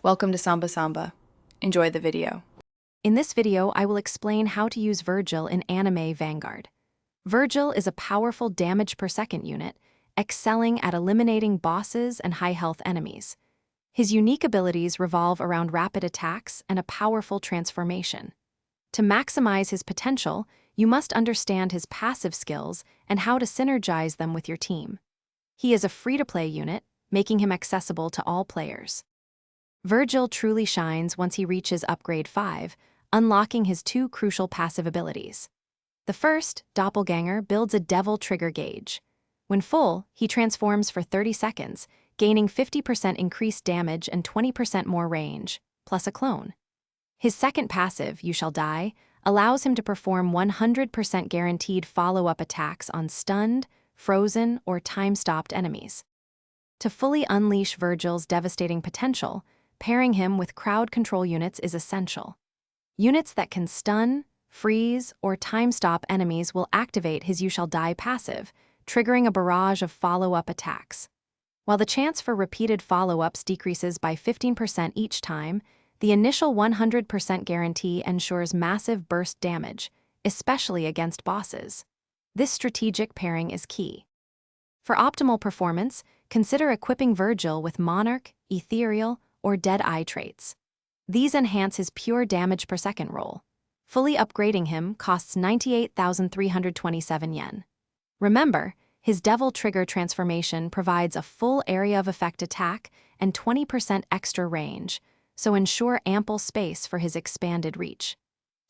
Welcome to Samba Samba. Enjoy the video. In this video, I will explain how to use Vergil in Anime Vanguard. Vergil is a powerful damage per second unit, excelling at eliminating bosses and high-health enemies. His unique abilities revolve around rapid attacks and a powerful transformation. To maximize his potential, you must understand his passive skills and how to synergize them with your team. He is a free-to-play unit, making him accessible to all players. Vergil truly shines once he reaches Upgrade 5, unlocking his two crucial passive abilities. The first, Doppelganger, builds a Devil Trigger gauge. When full, he transforms for 30 seconds, gaining 50% increased damage and 20% more range, plus a clone. His second passive, You Shall Die, allows him to perform 100% guaranteed follow-up attacks on stunned, frozen, or time-stopped enemies. To fully unleash Vergil's devastating potential, pairing him with crowd control units is essential. Units that can stun, freeze, or time-stop enemies will activate his You Shall Die passive, triggering a barrage of follow-up attacks. While the chance for repeated follow-ups decreases by 15% each time, the initial 100% guarantee ensures massive burst damage, especially against bosses. This strategic pairing is key. For optimal performance, consider equipping Vergil with Monarch, Ethereal, or Dead-Eye traits. These enhance his pure damage per second roll. Fully upgrading him costs 98,327 yen. Remember, his Devil Trigger transformation provides a full area of effect attack and 20% extra range, so ensure ample space for his expanded reach.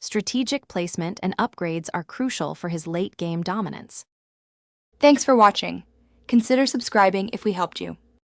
Strategic placement and upgrades are crucial for his late-game dominance. Thanks for watching. Consider subscribing if we helped you.